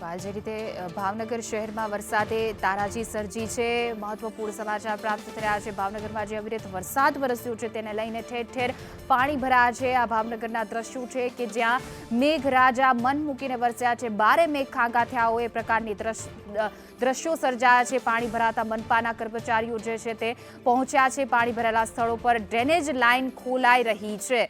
હાલ જે રીતે ભાવનગર શહેરમાં વરસાદે તારાજી સર્જી છે, મહત્વપૂર્ણ સમાચાર પ્રાપ્ત થયા છે। ભાવનગરમાં જે અવિરત વરસાદ વરસ્યો છે તેને લઈને ઠેર ઠેર પાણી ભરાયા છે। આ ભાવનગરના દ્રશ્યો છે કે જ્યાં મેઘરાજા મન મૂકીને વરસ્યા છે, બારે મેઘ ખાંગા થયા હોય એ પ્રકારની દ્રશ્યો સર્જાયા છે। પાણી ભરાતા મનપાના કર્મચારીઓ જે છે તે પહોંચ્યા છે પાણી ભરેલા સ્થળો પર। ડ્રેનેજ લાઇન ખોલાઈ રહી છે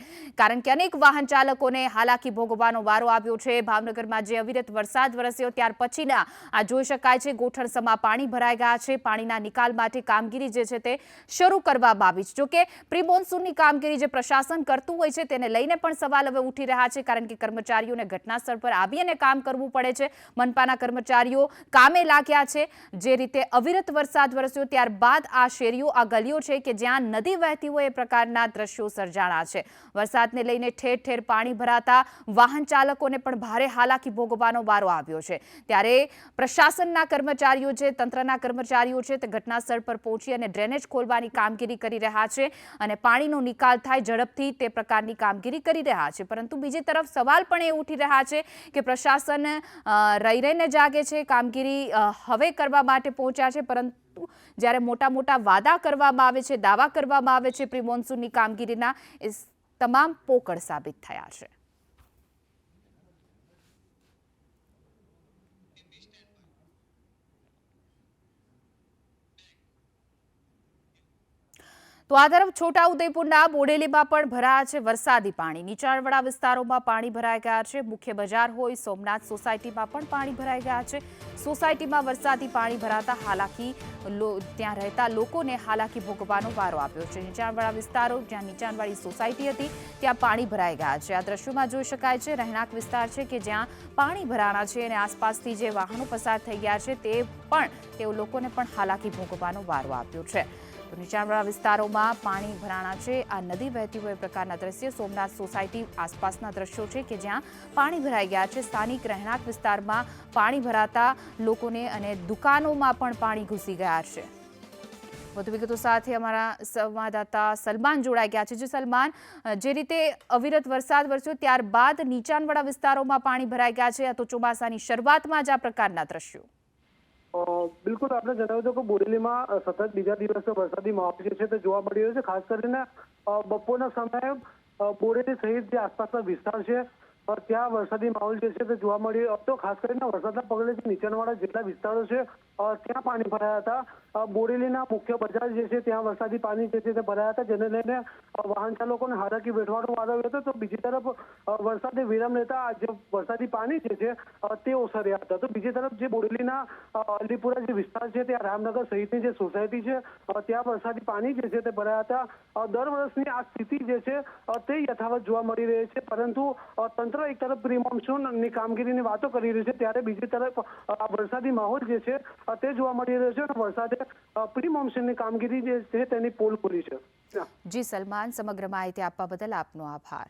કારણ કે અનેક વાહન ચાલકોને હાલાકી ભોગવવાનો વારો આવ્યો છે। ભાવનગરમાં જે અવિરત વરસાદ વરસ્યો ત્યાર પછીના આ જોઈ શકાય છે ગોઠણસમાં પાણી ભરાઈ ગયા છે। પાણીના નિકાલ માટે કામગીરી જે છે તે શરૂ કરવામાં આવી છે। જોકે પ્રી મોન્સૂનની કામગીરી જે પ્રશાસન કરતું હોય છે તેને લઈને પણ સવાલ હવે ઉઠી રહ્યા છે કારણ કે કર્મચારીઓને ઘટના સ્થળ પર આવી અને કામ કરવું પડે છે। મનપાના કર્મચારીઓ કામે લાગ્યા છે। જે રીતે અવિરત વરસાદ વરસ્યો ત્યારબાદ આ શેરીઓ આ ગલીઓ છે કે જ્યાં નદી વહેતી હોય એ પ્રકારના દ્રશ્યો સર્જાણા છે। વરસાદને લઈને ઠેર ઠેર પાણી ભરાતા વાહન ચાલકોને પણ ભારે હાલાકી ભોગવવાનો વારો આવ્યો છે। ત્યારે પ્રશાસનના કર્મચારીઓ છે, તંત્રના કર્મચારીઓ છે તે ઘટના સ્થળ પર પહોંચી અને ડ્રેનેજ ખોલવાની કામગીરી કરી રહ્યા છે અને પાણીનો નિકાલ થાય ઝડપથી તે પ્રકારની કામગીરી કરી રહ્યા છે। પરંતુ બીજી તરફ સવાલ પણ એ ઉઠી રહ્યા છે કે પ્રશાસન રહી રહીને જાગે છે, કામગીરી હવે કરવા માટે પહોંચ્યા છે, પરંતુ જ્યારે મોટા મોટા વાદા કરવામાં આવે છે, દાવા કરવામાં આવે છે પ્રી મોન્સૂનની કામગીરીના, એ તમામ પોકળ સાબિત થયા છે। તો આ તરફ છોટાઉદેપુરના બોડેલીમાં પણ ભરાયા છે વરસાદી પાણી। નીચાણવાળા વિસ્તારોમાં પાણી ભરાઈ ગયા છે। મુખ્ય બજાર હોય સોમનાથ સોસાયટીમાં પણ પાણી ભરાઈ ગયા છે। સોસાયટીમાં વરસાદી પાણી ભરાતા હાલાકી ત્યાં રહેતા લોકોને હાલાકી ભોગવવાનો વારો આવ્યો છે। નીચાણવાળા વિસ્તારો જ્યાં નીચાણવાળી સોસાયટી હતી ત્યાં પાણી ભરાઈ ગયા છે। આ દ્રશ્યોમાં જોઈ શકાય છે રહેણાંક વિસ્તાર છે કે જ્યાં પાણી ભરાણા છે અને આસપાસથી જે વાહનો પસાર થઈ ગયા છે તેઓ લોકોને પણ હાલાકી ભોગવવાનો વારો આવ્યો છે। તો નીચાણવાળા વિસ્તારોમાં પાણી ભરાણા છે। આ નદી વહેતી હોય પ્રકારના દ્રશ્ય સોમનાથ સોસાયટી આસપાસના દ્રશ્યો છે કે જ્યાં પાણી ભરાઈ ગયા છે। સ્થાનિક રહેણાંક વિસ્તારમાં પાણી ભરાતા લોકોને અને દુકાનોમાં પણ પાણી ઘૂસી ગયા છે। વધુ વિગતો સાથે અમારા સંવાદદાતા સલમાન જોડાઈ ગયા છે। જે સલમાન, જે રીતે અવિરત વરસાદ વરસ્યો ત્યારબાદ નીચાણવાળા વિસ્તારોમાં પાણી ભરાઈ ગયા છે, તો ચોમાસાની શરૂઆતમાં જ આ પ્રકારના દ્રશ્યો। બિલકુલ, આપણે જણાવ્યું હતું કે બોરેલીમાં સતત બીજા દિવસે વરસાદી માહોલ જે છે તે જોવા મળી રહ્યો છે। ખાસ કરીને બપોરના સમયે બોરેલી સહિત જે આસપાસના વિસ્તાર છે ત્યાં વરસાદી માહોલ જે છે તે જોવા મળ્યો હતો। ખાસ કરીને વરસાદના પગલે જે નીચાણવાળા જેટલા વિસ્તારો છે ત્યાં પાણી ભરાયા હતા। બોરેલીના મુખ્ય બજાર જે છે ત્યાં વરસાદી પાણી જે છે તે ભરાયા હતા, જેને લઈને વાહન ચાલકોને હાલાકી વેઠવાનો વારો આવ્યો હતો। તો બીજી તરફ વરસાદે વિરામ લેતા જે વરસાદી પાણી જે છે તે ઓસર્યા હતા। તો બીજી તરફ જે બોરેલીના અલીપુરા જે વિસ્તાર છે ત્યાં રામનગર સહિતની જે સોસાયટી છે ત્યાં વરસાદી પાણી જે છે તે ભરાયા હતા। દર વર્ષની આ સ્થિતિ જે છે તે યથાવત જોવા મળી રહી છે, પરંતુ તંત્ર એક તરફ પ્રી મોન્સૂનની કામગીરીની વાતો કરી રહ્યું છે ત્યારે બીજી તરફ વરસાદી માહોલ જે છે તે જોવા મળી રહ્યો છે અને વરસાદે પ્રી મોન્સૂનની કામગીરી જે છે તેની પોલ ખોલી છે। જી સલમાન, સમગ્ર માહિતી આપવા બદલ આપનો આભાર।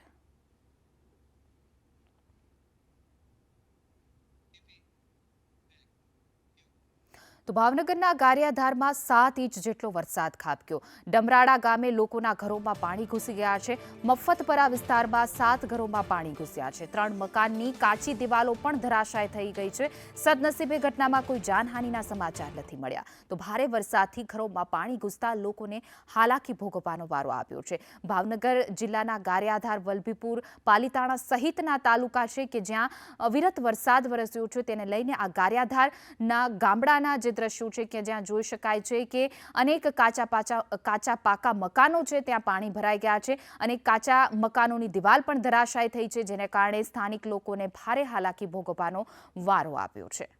તો ભાવનગરના ગારિયાધારમાં 7 ઇંચ જેટલો વરસાદ ખાબક્યો। ડમરાડા ગામે લોકોના ઘરોમાં પાણી ઘૂસી ગયા છે। મફતપરા વિસ્તારમાં 7 ઘરોમાં પાણી ઘૂસ્યા છે। 3 મકાનની કાચી દિવાલો પણ ધરાશાય થઈ ગઈ છે। સદનસીબે ઘટનામાં કોઈ જાનહાનિના સમાચાર નથી મળ્યા। તો ભારે વરસાદથી ઘરોમાં પાણી ઘૂસતા લોકોને હાલાકી ભોગવવાનો વારો આવ્યો છે। ભાવનગર જિલ્લાના ગારિયાધાર, વલભીપુર, પાલીતાણા સહિતના તાલુકા છે કે જ્યાં અવિરત વરસાદ વરસ્યો છે તેને લઈને આ ગારિયાધારના ગામડાના જે દ્રશ્યો છે કે જ્યાં જોઈ શકાય છે કે અનેક કાચા પાકા મકાનો છે ત્યાં પાણી ભરાઈ ગયા છે। અને કાચા મકાનોની દિવાલ પણ ધરાશાય થઈ છે, જેને કારણે સ્થાનિક લોકોને ભારે હાલાકી ભોગવવાનો વારો આવ્યો છે।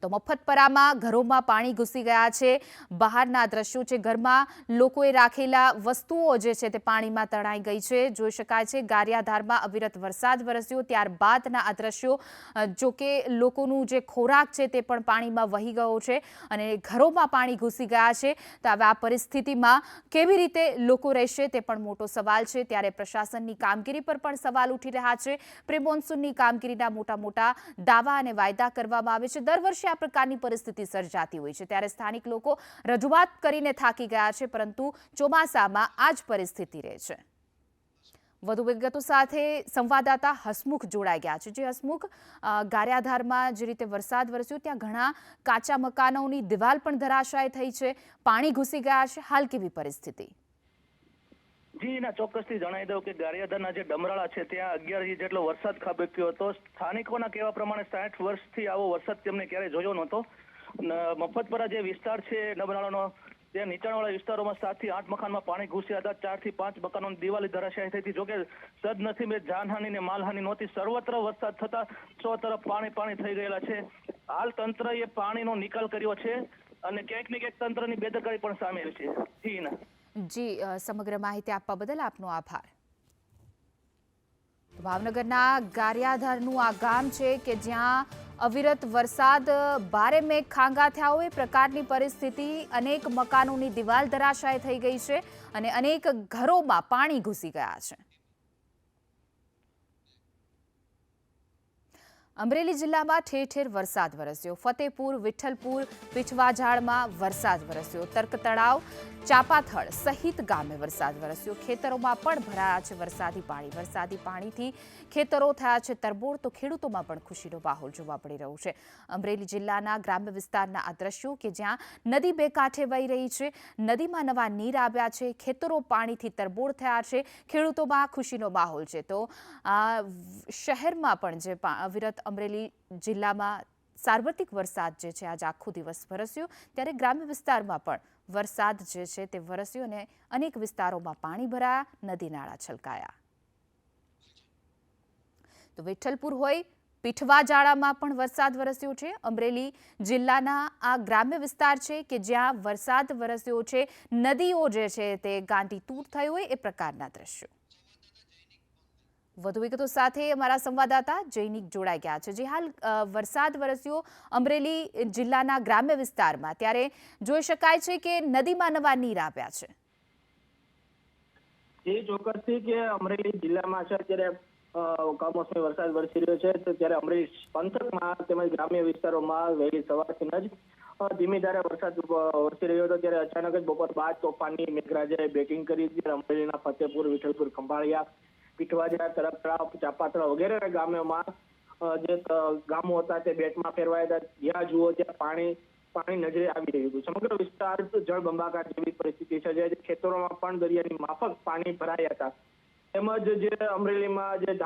તો મફતપરામાં ઘરોમાં પાણી ઘૂસી ગયા છે। બહારના દ્રશ્યો છે, ઘરમાં લોકોએ રાખેલા વસ્તુઓ જે છે તે પાણીમાં તણાઈ ગઈ છે। જોઈ શકાય છે ગારિયાધારમાં અવિરત વરસાદ વરસ્યો ત્યારબાદના આ દ્રશ્યો। જો કે લોકોનું જે ખોરાક છે તે પણ પાણીમાં વહી ગયો છે અને ઘરોમાં પાણી ઘૂસી ગયા છે। તો હવે આ પરિસ્થિતિમાં કેવી રીતે લોકો રહેશે તે પણ મોટો સવાલ છે। ત્યારે પ્રશાસનની કામગીરી પર પણ સવાલ ઉઠી રહ્યા છે। પ્રી મોન્સૂનની કામગીરીના મોટા દાવા અને વાયદા કરવામાં આવે છે। દર વર્ષે આ પ્રકારની પરિસ્થિતિ સર્જાતી હોય છે ત્યારે સ્થાનિક લોકો રજૂઆત કરીને થાકી ગયા છે, પરંતુ ચોમાસામાં આ જ પરિસ્થિતિ રહે છે। વધુ વિગતો સાથે સંવાદદાતા હસમુખ જોડાઈ ગયા છે। જે હસમુખ, ગારિયાધારમાં જે રીતે વરસાદ વરસ્યો ત્યાં ઘણા કાચા મકાનોની દિવાલ પણ ધરાશાય થઈ છે, પાણી ઘૂસી ગયા છે, હાલ કેવી પરિસ્થિતિ? જી ના, ચોક્કસથી જણાવી દઉં કે ગારિયાધારના જે ડમરાળા છે ત્યાં 11 ઇંચ જેટલો વરસાદ ખાબક્યો હતો। સ્થાનિકોના કહેવા પ્રમાણે 60 વર્ષથી આવો વરસાદ તેમને ક્યારેય જોયો નહોતો। મફતપરા જે વિસ્તાર છે ડમરાળાનો, ત્યાં નીચાણવાળા વિસ્તારોમાં 7 થી 8 મકાનમાં પાણી ઘૂસ્યા હતા। 4 થી 5 મકાનોની દિવાલી ધરાશાયી થઈ હતી। જોકે સદનસીબે જાનહાની ને માલહાની નહોતી। સર્વત્ર વરસાદ થતા સો તરફ પાણી થઈ ગયેલા છે। હાલ તંત્રએ પાણીનો નિકાલ કર્યો છે અને ક્યાંક ને ક્યાંક તંત્રની બેદરકારી પણ સામેલ છે। જી ના જી, સમગ્ર માહિતી આપવા બદલ આપનો આભાર। ભાવનગરના ગારિયાધારનું આ ગામ છે કે જ્યાં અવિરત વરસાદ, ભારે મેઘ ખાંગા થયા હોય પ્રકારની પરિસ્થિતિ, અનેક મકાનોની દિવાલ ધરાશાય થઈ ગઈ છે અને અનેક ઘરોમાં પાણી ઘૂસી ગયા છે। અમરેલી જિલ્લામાં ઠેર ઠેર વરસાદ વરસ્યો। ફતેપુર, વિઠ્ઠલપુર, પીઠવાઝાડમાં વરસાદ વરસ્યો। તર્ક તળાવ, ચાપાથળ સહિત ગામે વરસાદ વરસ્યો। ખેતરોમાં પણ ભરાયા છે વરસાદી પાણી। વરસાદી પાણીથી ખેતરો થયા છે તરબોળ, તો ખેડૂતોમાં પણ ખુશીનો માહોલ જોવા મળી રહ્યો છે। અમરેલી જિલ્લાના ગ્રામ્ય વિસ્તારના આ દ્રશ્યો કે જ્યાં નદી બે કાંઠે વહી રહી છે, નદીમાં નવા નીર આવ્યા છે, ખેતરો પાણીથી તરબોળ થયા છે, ખેડૂતોમાં ખુશીનો માહોલ છે। તો શહેરમાં પણ જે અવિરત અમરેલી જિલ્લામાં સાર્વત્રિક વરસાદ જે છે આજ આખો દિવસ વરસ્યો, ત્યારે ગ્રામ્ય વિસ્તારમાં પણ વરસાદ જે છે તે વરસ્યો અને અનેક વિસ્તારોમાં પાણી ભરાયા, નદી નાળા છલકાયા। તો વિઠ્ઠલપુર હોય, પીઠવાઝાડામાં પણ વરસાદ વરસ્યો છે। અમરેલી જિલ્લાના આ ગ્રામ્ય વિસ્તાર છે કે જ્યાં વરસાદ વરસ્યો છે, નદીઓ જે છે તે ગાંડીતૂર થઈ હોય એ પ્રકારના દ્રશ્યો। વધુ વિગતો સાથે અમારા સંવાદદાતા જૈનિક જોડાઈ ગયા છે। જે હાલ વરસાદ વરસ્યો અમરેલી જિલ્લાના ગ્રામ્ય વિસ્તારમાં, ત્યારે જોઈ શકાય છે કે નદીમાં નવા નીર આવ્યા છે। એ ચોક્કસથી કે અમરેલી જિલ્લામાં છે અત્યારે કમોસમી વરસાદ વરસી રહ્યો છે, તો ત્યારે અમરેલી પંથકમાં તેમજ ગ્રામ્ય વિસ્તારોમાં વહેલી સવારથી જ ધીમી ધારે વરસાદ વરસી રહ્યો હતો। ત્યારે અચાનક જ બપોર બાદ તોફાની મેઘરાજાએ બેટિંગ કરી હતી। અમરેલીના ફતેપુર, વિઠ્ઠલપુર, ખંભાળિયા, પીઠવાઝાડ, તરક તળાવ, ચાપાતળાવ વગેરે ગામોમાં જે ગામો હતા તે બેટમાં ફેરવાયા હતા। જ્યાં જુઓ ત્યાં પાણી નજરે આવી રહ્યું હતું। સમગ્ર વિસ્તાર જળબંબાકાર જેવી પરિસ્થિતિ છે। જે ખેતરોમાં પણ દરિયાની માફક પાણી ભરાયા હતા। તેમજ જે અમરેલીમાં જે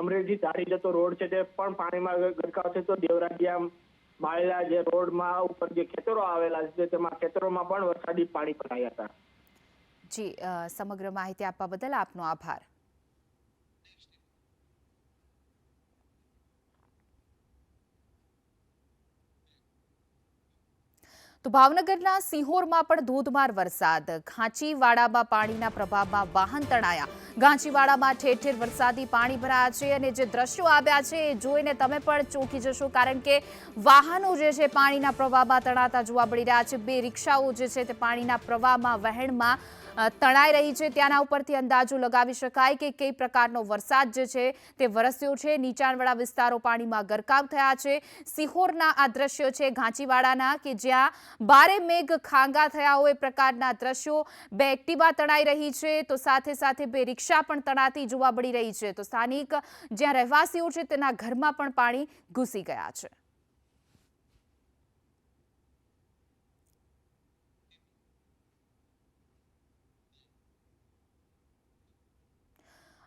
અમરેલીથી ધારી જતો રોડ છે તે પણ પાણીમાં ગરકાવ થતો। દેવરાજિયા માળેલા જે રોડમાં ઉપર જે ખેતરો આવેલા છે તેમાં ખેતરોમાં પણ વરસાદી પાણી ભરાયા હતા। જી, સમગ્ર માહિતી આપવા બદલ આપનો આભાર। તો ભાવનગરના સિંહોરમાં પણ ધોધમાર વરસાદ। ઘાંચીવાડામાં પાણીના પ્રભાવમાં વાહન તણાયા। ઘાંચીવાડામાં ઠેર ઠેર વરસાદી પાણી ભરાયા છે અને જે દ્રશ્યો આવ્યા છે એ જોઈને તમે પણ ચોંકી જશો, કારણ કે વાહનો જે છે પાણીના પ્રવાહમાં તણાતા જોવા મળી રહ્યા છે। 2 રિક્ષાઓ જે છે તે પાણીના પ્રવાહમાં, વહેણમાં તણાઈ રહી છે। ત્યાંના ઉપરથી અંદાજો લગાવી શકાય કે કઈ પ્રકારનો વરસાદ જે છે તે વરસ્યો છે। નીચાણવાળા વિસ્તારો પાણીમાં ગરકાવ થયા છે। સિહોરના આ દ્રશ્યો છે ઘાંચીવાડાના કે જ્યાં ભારે મેઘ ખાંગા થયા હોય પ્રકારના દ્રશ્યો। 2 એક્ટિવા તણાઈ રહી છે, તો સાથે સાથે 2 રિક્ષા પણ તણાતી જોવા મળી રહી છે। તો સ્થાનિક જ્યાં રહેવાસીઓ છે તેના ઘરમાં પણ પાણી ઘૂસી ગયા છે।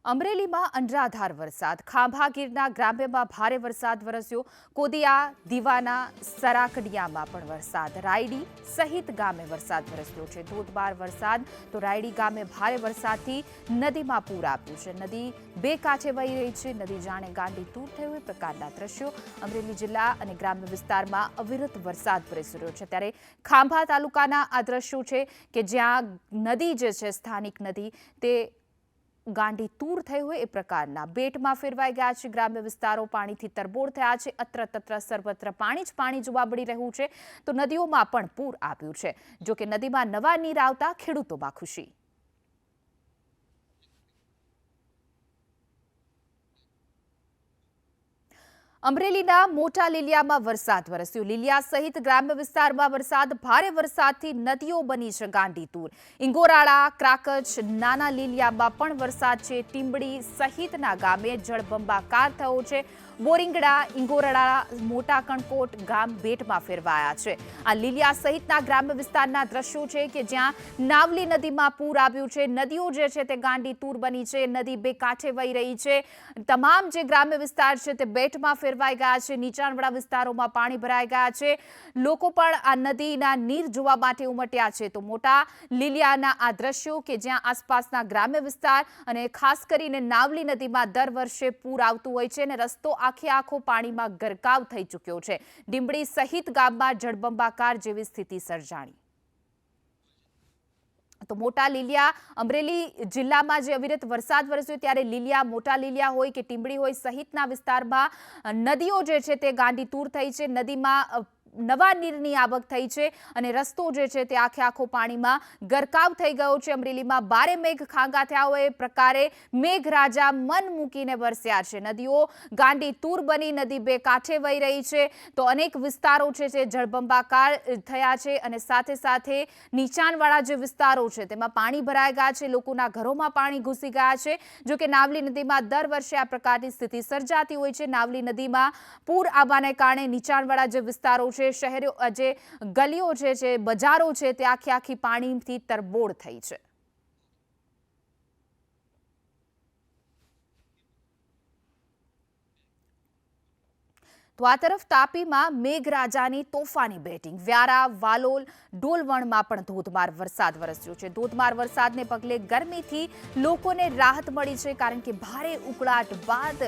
અમરેલીમાં અનરાધાર વરસાદ। ખાંભાગીરના ગ્રામ્યમાં ભારે વરસાદ વરસ્યો। કોદિયા, દીવાના, સરાકડિયામાં પણ વરસાદ। રાયડી સહિત ગામે વરસાદ વરસ્યો છે। ધોધમાર વરસાદ, તો રાયડી ગામે ભારે વરસાદથી નદીમાં પૂર આવ્યું છે। નદી બે કાંઠે વહી રહી છે, નદી જાણે ગાંડીતૂર થઈ હોય પ્રકારના દ્રશ્યો। અમરેલી જિલ્લા અને ગ્રામ્ય વિસ્તારમાં અવિરત વરસાદ વરસી રહ્યો છે। ત્યારે ખાંભા તાલુકાના આ દ્રશ્યો છે કે જ્યાં નદી જે છે, સ્થાનિક નદી, તે ગાંડીતૂર થઈ હોય એ પ્રકારના બેટમાં ફેરવાઈ ગયા છે। ગ્રામ્ય વિસ્તારો પાણીથી તરબોળ થયા છે। અત્ર તત્ર સર્વત્ર પાણી જ પાણી જોવા મળી રહ્યું છે। તો નદીઓમાં પણ પૂર આવ્યું છે। જો કે નદીમાં નવા નીર આવતા ખેડૂતોમાં ખુશી। અમરેલીના મોટા લીલિયામાં વરસાદ વરસ્યો। લીલિયા સહિત ગ્રામ્ય વિસ્તારમાં ભારે વરસાદથી નદીઓ બની છે ગાંડીતુર। ઇંગોરાળા, ક્રાકચ, નાના લીલિયામાં પણ વરસાદ છે। ટીંબડી સહિતના ગામે જળબંબાકાર થયો છે। બોરિંગડા, ઇંગોરાળા, મોટા કણકોટ ગામ બેટમાં ફેરવાયા છે। આ લીલિયા સહિતના ગ્રામ્ય વિસ્તારના દ્રશ્યો છે કે જ્યાં નાવલી નદીમાં પૂર આવ્યું છે। નદીઓ જે છે તે ગાંડીતુર બની છે। નદી બે કાંઠે વહી રહી છે। તમામ જે ગ્રામ્ય વિસ્તાર છે તે બેટમાં ફેરવાઈ ગયા છે। નીચાણવાળા વિસ્તારોમાં પાણી ભરાઈ ગયા છે। લોકો પણ આ નદીના નીર જોવા માટે ઉમટ્યા છે। તો મોટા લીલિયાના આ દ્રશ્યો કે જ્યાં આસપાસના ગ્રામ્ય વિસ્તાર અને ખાસ કરીને નાવલી નદીમાં દર વર્ષે પૂર આવતું હોય છે અને રસ્તો આખો પાણીમાં ગરકાવ થઈ ચૂક્યો છે। ડીંબડી સહિત ગામમાં જળબંબાકાર જેવી સ્થિતિ સર્જાણી। તો મોટા લીલિયા અમરેલી જિલ્લામાં જે અવિરત વરસાદ વરસ્યો ત્યારે લીલિયા, મોટા લીલિયા હોય કે ટીંબડી હોય સહિતના વિસ્તારમાં નદીઓ જે છે તે ગાંડીતુર થઈ છે। નદીમાં નવા નીરની આવક થઈ છે અને રસ્તો જે છે તે આખો પાણીમાં ગરકાવ થઈ ગયો છે। અમરેલીમાં ભારે મેઘ ખાંગા થયા હોય એ પ્રકારે મેઘરાજા મન મૂકીને વરસ્યા છે। નદીઓ ગાંડીતુર બની, નદી બે કાંઠે વહી રહી છે। તો અનેક વિસ્તારો છે તે જળબંબાકાર થયા છે અને સાથે સાથે નીચાણવાળા જે વિસ્તારો છે તેમાં પાણી ભરાઈ ગયા છે। લોકોના ઘરોમાં પાણી ઘૂસી ગયા છે। જો કે નાવલી નદીમાં દર વર્ષે આ પ્રકારની સ્થિતિ સર્જાતી હોય છે। નાવલી નદીમાં પૂર આવવાને કારણે નીચાણવાળા જે વિસ્તારો છે, શહેરો, જે ગલીઓ છે, બજારો છે તે આખી પાણીથી તરબોળ થઈ છે। તો આ તરફ તાપીમાં મેઘરાજાની તોફાની બેટિંગ। વ્યારા, વાલોલ, ડોલવણમાં પણ ધોધમાર વરસાદ વરસ્યો છે। ધોધમાર વરસાદને પગલે ગરમીથી લોકોને રાહત મળી છે કારણ કે ભારે ઉકળાટ બાદ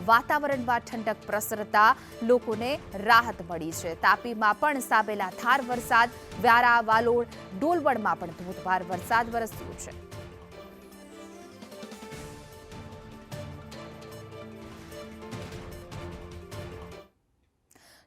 વાતાવરણમાં ઠંડક પ્રસરતા લોકોને રાહત મળી છે। તાપીમાં પણ સાબેલાધાર વરસાદ, વ્યારા, વાલોલ, ડોલવણમાં પણ ધોધમાર વરસાદ વરસ્યો છે।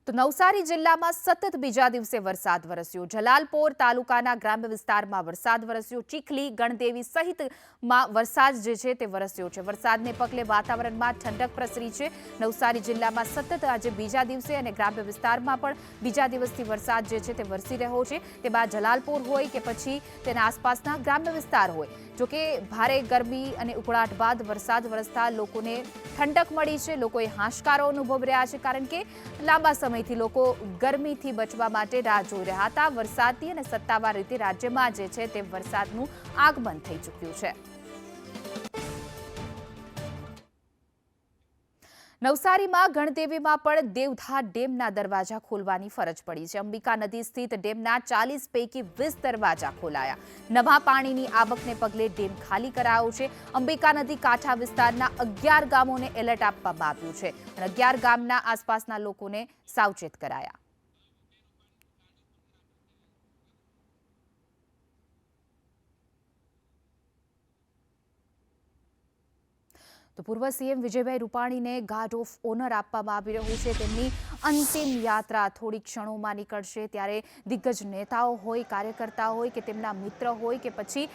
તો નવસારી જિલ્લામાં સતત બીજા દિવસે વરસાદ વરસ્યો। જલાલપોર તાલુકાના ગ્રામ્ય વિસ્તારમાં વરસાદ વરસ્યો। ચીખલી, ગણદેવી સહિતમાં વરસાદ જે છે તે વરસ્યો છે। વરસાદને પગલે વાતાવરણમાં ઠંડક પ્રસરી છે। નવસારી જિલ્લામાં સતત આજે બીજા દિવસે અને ગ્રામ્ય વિસ્તારમાં પણ બીજા દિવસથી વરસાદ જે છે તે વરસી રહ્યો છે। તે બાદ જલાલપોર હોય કે પછી તેના આસપાસના ગ્રામ્ય વિસ્તાર હોય, જોકે ભારે ગરમી અને ઉકળાટ બાદ વરસાદ વરસતા લોકોને ઠંડક મળી છે। લોકોએ હાશકારો અનુભવી રહ્યા છે કારણ કે લાંબા સમયથી લોકો ગરમીથી બચવા માટે રાહ જોઈ રહ્યા હતા। વરસાદની અને સત્તાવાર રીતે રાજ્યમાં જે છે તે વરસાદનું આગમન થઈ ચૂક્યું છે। નવસારીમાં ગણદેવીમાં પણ દેવધા ડેમના દરવાજા ખોલવાની ફરજ પડી છે। અંબિકા નદી સ્થિત ડેમના 40 પૈકી 20 દરવાજા ખોલાયા। નવા પાણીની આવકને પગલે ડેમ ખાલી કરાયો છે। અંબિકા નદી કાંઠા વિસ્તારના 11 ગામોને એલર્ટ આપવામાં આવ્યું છે અને 11 ગામના આસપાસના લોકોને સાવચેત કરાયા। તો પૂર્વ સીએમ વિજયભાઈ રૂપાણીને ગાર્ડ ઓફ ઓનર આપવામાં આવી રહ્યું છે। તેમની અંતિમ યાત્રા થોડી ક્ષણોમાં નીકળશે ત્યારે દિગ્ગજ નેતાઓ હોય, કાર્યકર્તા હોય કે તેમના મિત્ર હોય કે પછી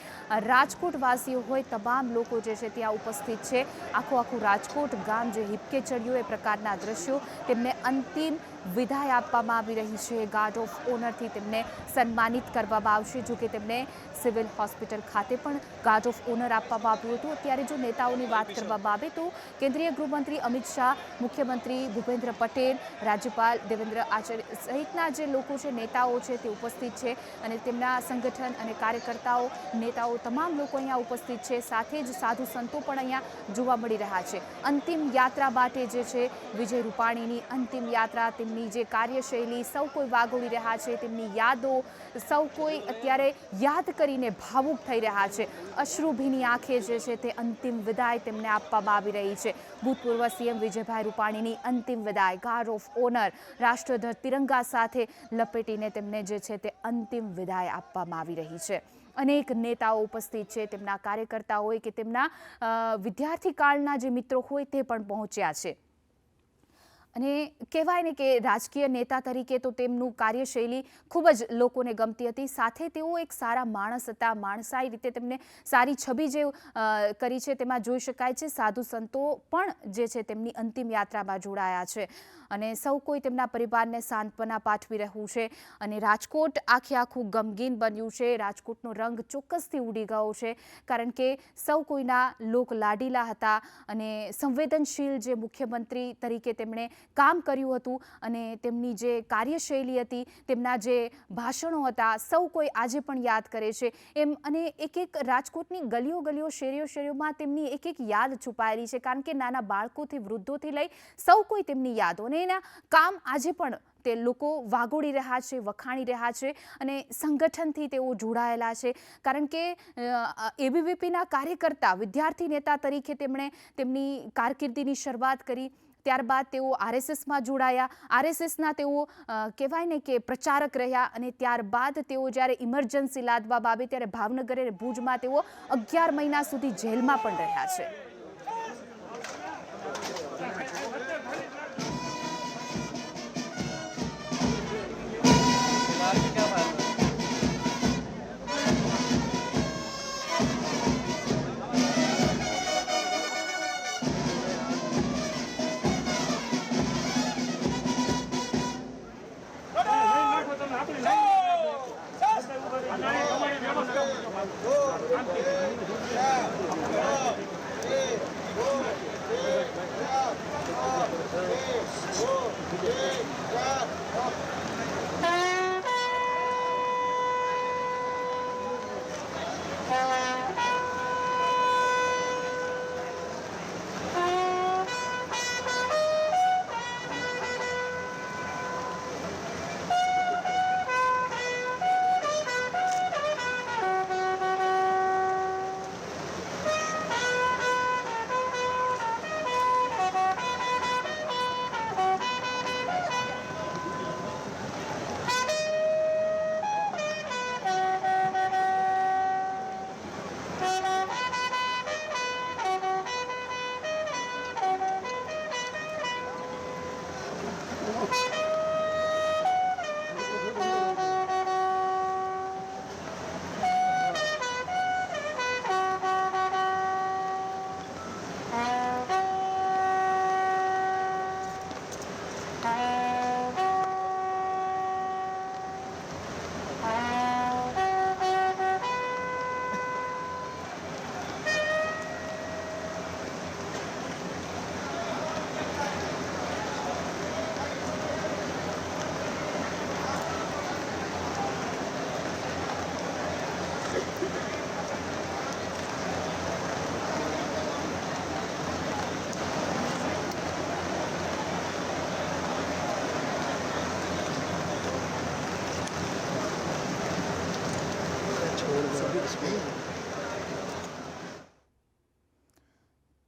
રાજકોટવાસીઓ હોય, તમામ લોકો જે છે ત્યાં ઉપસ્થિત છે। આખું રાજકોટ ગામ જે હિપકે ચડ્યું એ પ્રકારના દ્રશ્યો, તેમને અંતિમ વિદાય આપવામાં આવી રહી છે। ગાર્ડ ઓફ ઓનરથી તેમને સન્માનિત કરવામાં આવશે। જો કે તેમને સિવિલ હોસ્પિટલ ખાતે પણ ગાર્ડ ઓફ ઓનર આપવામાં આવ્યું હતું। અત્યારે જો નેતાઓની વાત કરવામાં આવે તો કેન્દ્રીય ગૃહમંત્રી અમિત શાહ, મુખ્યમંત્રી ભૂપેન્દ્ર પટેલ, રાજ્યપાલ દેવેન્દ્ર આચાર્ય સહિતના જે લોકો છે, નેતાઓ છે તે ઉપસ્થિત છે અને તેમના સંગઠન અને કાર્યકર્તાઓ, નેતાઓ તમામ લોકો અહીંયા ઉપસ્થિત છે। સાથે જ સાધુ સંતો પણ અહીંયા જોવા મળી રહ્યા છે। અંતિમ યાત્રા માટે જે છે વિજય રૂપાણીની અંતિમ યાત્રા, તેમની જે કાર્યશૈલી સૌ કોઈ વાગોળી રહ્યા છે, તેમની યાદો સૌ કોઈ અત્યારે યાદ કરીને ભાવુક થઈ રહ્યા છે। અશ્રુભીની આંખે જે છે તે અંતિમ વિદાય તેમને આપવામાં આવી રહી છે। ભૂતપૂર્વ સીએમ વિજયભાઈ રૂપાણીની અંતિમ વિદાય, ગાર્ડ ઓફ ઓનર, રાષ્ટ્રધ્વજ તિરંગા સાથે લપેટીને તેમને જે છે તે અંતિમ વિદાય આપવામાં આવી રહી છે। અનેક નેતાઓ ઉપસ્થિત છે, તેમના કાર્યકર્તા હોય કે તેમના વિદ્યાર્થી કાળના જે મિત્રો હોય તે પણ પહોંચ્યા છે। અને કહેવાય ને કે રાજકીય નેતા તરીકે તો તેમનું કાર્યશૈલી ખૂબ જ લોકોને ગમતી હતી, સાથે તેઓ એક સારા માણસ હતા. માણસાઈ રીતે તેમને સારી છબી જે કરી છે તેમાં જોઈ શકાય છે. સાધુ સંતો પણ જે છે તેમની અંતિમ યાત્રામાં જોડાયા છે અને સૌ કોઈ તેમના પરિવારને સાંત્વના પાઠવી રહ્યું છે. અને રાજકોટ આખું ગમગીન બન્યું છે. રાજકોટનો રંગ ચોક્કસથી ઉડી ગયો છે, કારણ કે સૌ કોઈના લોક લાડીલા હતા અને સંવેદનશીલ જે મુખ્યમંત્રી તરીકે તેમણે કામ કર્યું હતું અને તેમની જે કાર્યશૈલી હતી, તેમના જે ભાષણો હતા, સૌ કોઈ આજે પણ યાદ કરે છે એમ. અને એક રાજકોટની ગલીઓ શેરીઓમાં તેમની એક યાદ છુપાયેલી છે, કારણ કે નાના બાળકોથી વૃદ્ધોથી લઈ સૌ કોઈ તેમની યાદો અને એના કામ આજે પણ તે લોકો વાગોળી રહ્યા છે, વખાણી રહ્યા છે અને સંગઠનથી તેઓ જોડાયેલા છે. કારણ કે એબીવીપીના કાર્યકર્તા, વિદ્યાર્થી નેતા તરીકે તેમણે તેમની કારકિર્દીની શરૂઆત કરી. ત્યારબાદ તેઓ આરએસએસમાં જોડાયા. આરએસએસના તેઓ કહેવાય ને કે પ્રચારક રહ્યા અને ત્યારબાદ તેઓ જ્યારે ઇમરજન્સી લાદવામાં આવી ત્યારે ભાવનગર અને ભુજમાં તેઓ 11 મહિના સુધી જેલમાં પણ રહ્યા છે.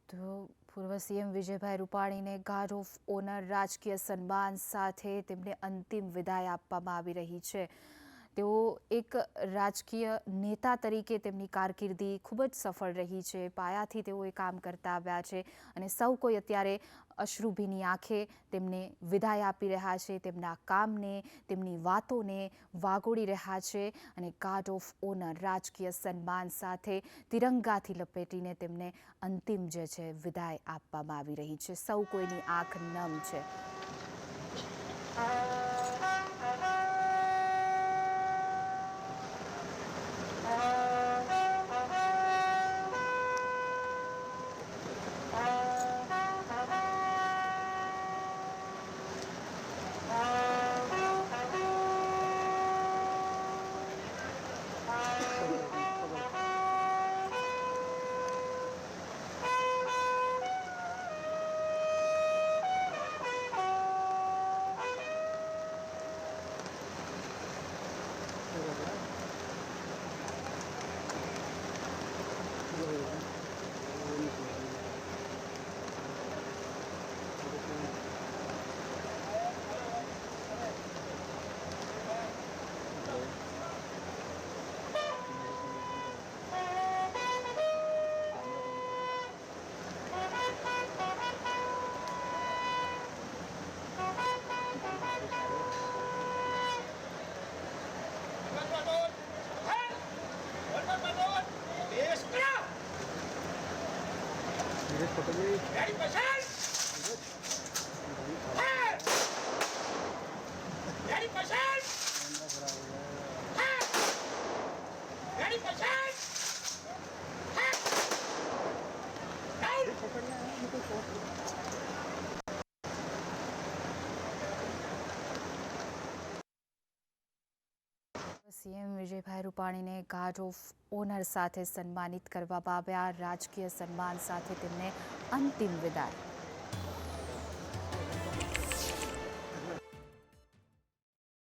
તો પૂર્વ સીએમ વિજયભાઈ રૂપાણીને ગાર્ડ ઓફ ઓનર રાજકીય સન્માન સાથે તેમને અંતિમ વિદાય આપવામાં આવી રહી છે. તેઓ એક રાજકીય નેતા તરીકે તેમની કારકિર્દી ખૂબ જ સફળ રહી છે. પાયાથી તેઓ કામ કરતા આવ્યા છે અને સૌ કોઈ અત્યારે અશ્રુભીની આંખે તેમને વિદાય આપી રહ્યા છે. તેમના કામને, તેમની વાતોને વાગોળી રહ્યા છે અને ગાર્ડ ઓફ ઓનર રાજકીય સન્માન સાથે તિરંગાથી લપેટીને તેમને અંતિમ જે છે વિદાય આપવામાં આવી રહી છે. સૌ કોઈની આંખ નમ છે. સીએમ વિજયભાઈ રૂપાણીને ગાર્ડ ઓફ ઓનર સાથે સન્માનિત કરવામાં આવ્યા. રાજકીય સન્માન સાથે તેમને અંતિમ વિદાય.